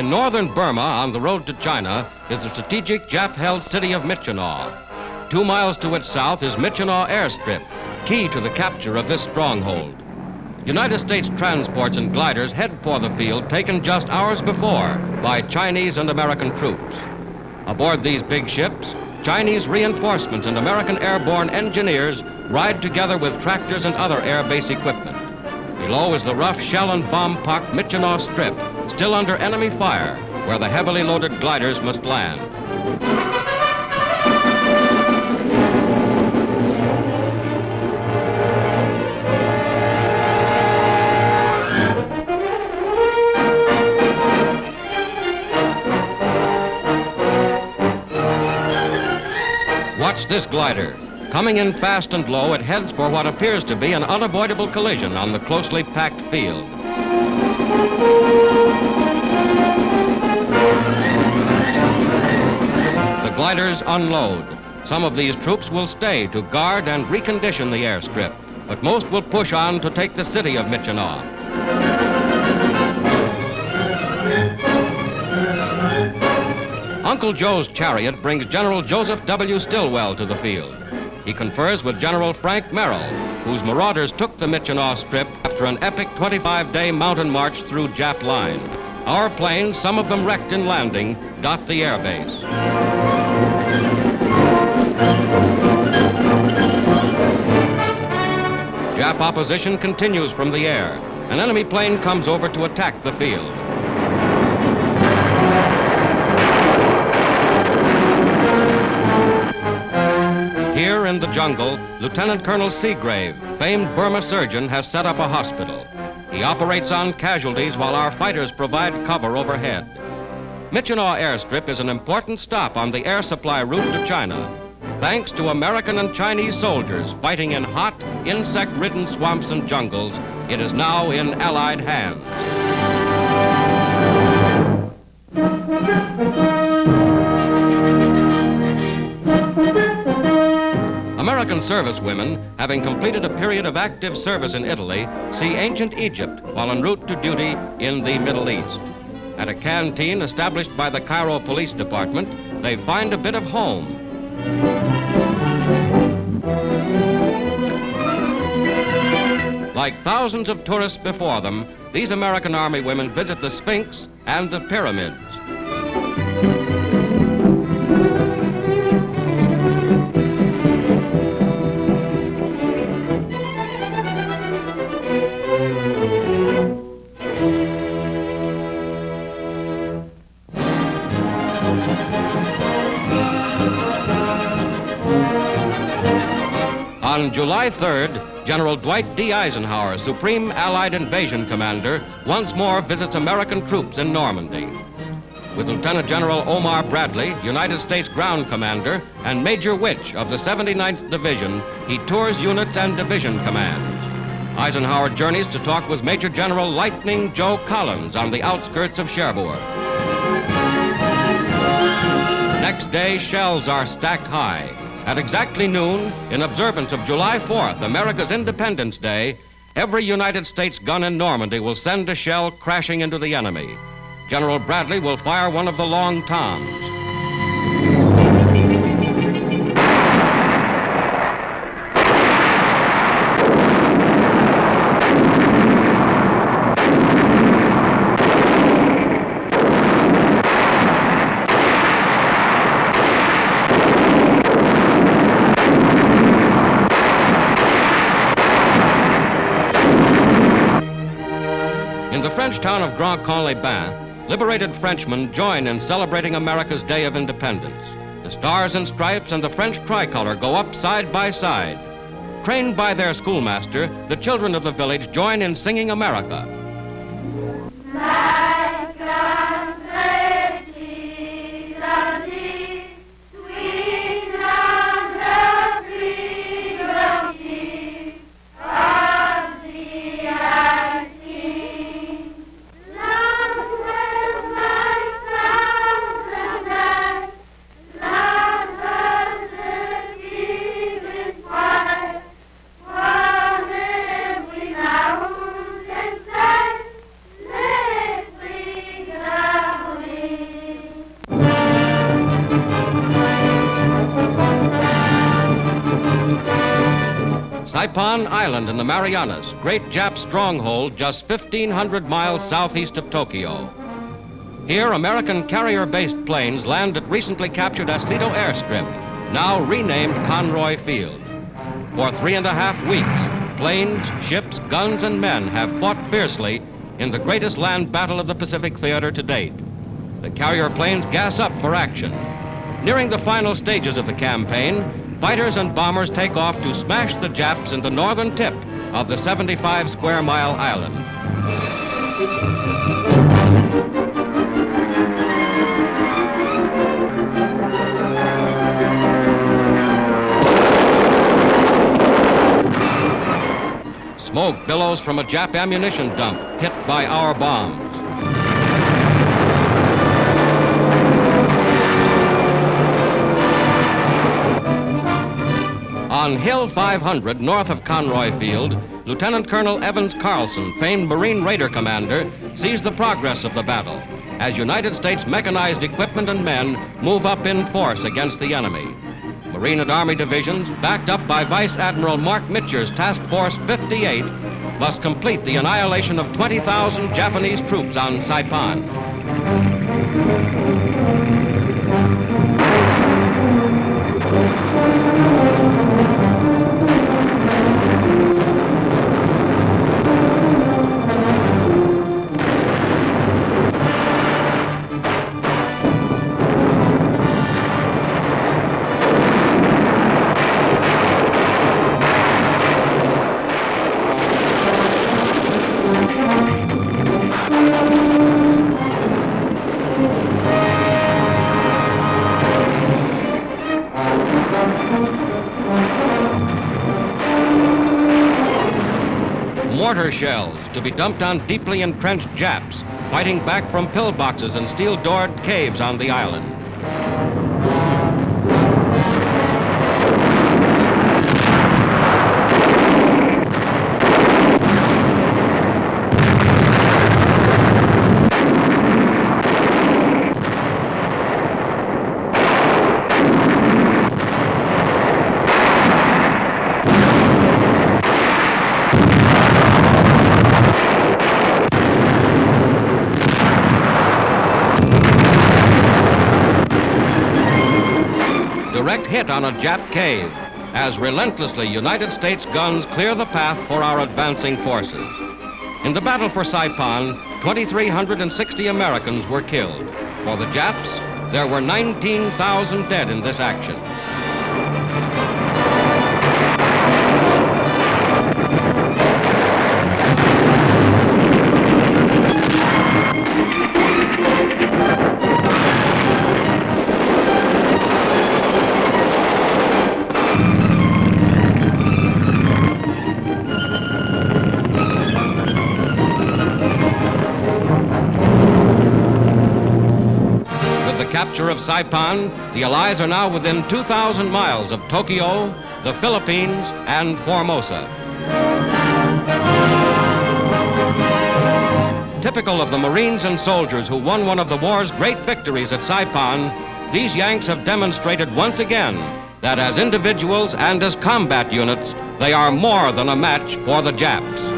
In northern Burma, on the road to China, is the strategic Jap-held city of Myitkyina. 2 miles to its south is Myitkyina airstrip, key to the capture of this stronghold. United States transports and gliders head for the field taken just hours before by Chinese and American troops. Aboard these big ships, Chinese reinforcements and American airborne engineers ride together with tractors and other air base equipment. Below is the rough shell and bomb-pocked Myitkyina strip, still under enemy fire, where the heavily loaded gliders must land. Watch this glider. Coming in fast and low, it heads for what appears to be an unavoidable collision on the closely packed field. The gliders unload. Some of these troops will stay to guard and recondition the airstrip, but most will push on to take the city of Myitkyina. Uncle Joe's chariot brings General Joseph W. Stilwell to the field. He confers with General Frank Merrill, whose marauders took the Myitkyina strip after an epic 25-day mountain march through Jap line. Our planes, some of them wrecked in landing, dot the airbase. Jap opposition continues from the air. An enemy plane comes over to attack the field. Here in the jungle, Lieutenant Colonel Seagrave, famed Burma surgeon, has set up a hospital. He operates on casualties while our fighters provide cover overhead. Myitkyina airstrip is an important stop on the air supply route to China. Thanks to American and Chinese soldiers fighting in hot, insect-ridden swamps and jungles, it is now in Allied hands. American servicewomen, having completed a period of active service in Italy, see ancient Egypt while en route to duty in the Middle East. At a canteen established by the Cairo Police Department, they find a bit of home. Like thousands of tourists before them, these American Army women visit the Sphinx and the pyramids. On July 3rd, General Dwight D. Eisenhower, Supreme Allied Invasion Commander, once more visits American troops in Normandy. With Lieutenant General Omar Bradley, United States Ground Commander, and Major Witch of the 79th Division, he tours units and division commands. Eisenhower journeys to talk with Major General Lightning Joe Collins on the outskirts of Cherbourg. Next day, shells are stacked high. At exactly noon, in observance of July 4th, America's Independence Day, every United States gun in Normandy will send a shell crashing into the enemy. General Bradley will fire one of the long toms. In the French town of Grand-Conlé-Bain, liberated Frenchmen join in celebrating America's Day of Independence. The stars and stripes and the French tricolor go up side by side. Trained by their schoolmaster, the children of the village join in singing America. Saipan Island in the Marianas, great Jap stronghold just 1,500 miles southeast of Tokyo. Here, American carrier-based planes land at recently captured Aslito airstrip, now renamed Conroy Field. For 3.5 weeks, planes, ships, guns, and men have fought fiercely in the greatest land battle of the Pacific theater to date. The carrier planes gas up for action. Nearing the final stages of the campaign, fighters and bombers take off to smash the Japs in the northern tip of the 75-square-mile island. Smoke billows from a Jap ammunition dump hit by our bombs. On Hill 500, north of Conroy Field, Lieutenant Colonel Evans Carlson, famed Marine Raider commander, sees the progress of the battle as United States mechanized equipment and men move up in force against the enemy. Marine and Army divisions, backed up by Vice Admiral Mark Mitcher's Task Force 58, must complete the annihilation of 20,000 Japanese troops on Saipan. Mortar shells to be dumped on deeply entrenched Japs, fighting back from pillboxes and steel-doored caves on the island. Direct hit on a Jap cave as relentlessly United States guns clear the path for our advancing forces. In the battle for Saipan, 2,360 Americans were killed. For the Japs, there were 19,000 dead in this action. Capture of Saipan, the Allies are now within 2,000 miles of Tokyo, the Philippines, and Formosa. Typical of the Marines and soldiers who won one of the war's great victories at Saipan, these Yanks have demonstrated once again that as individuals and as combat units, they are more than a match for the Japs.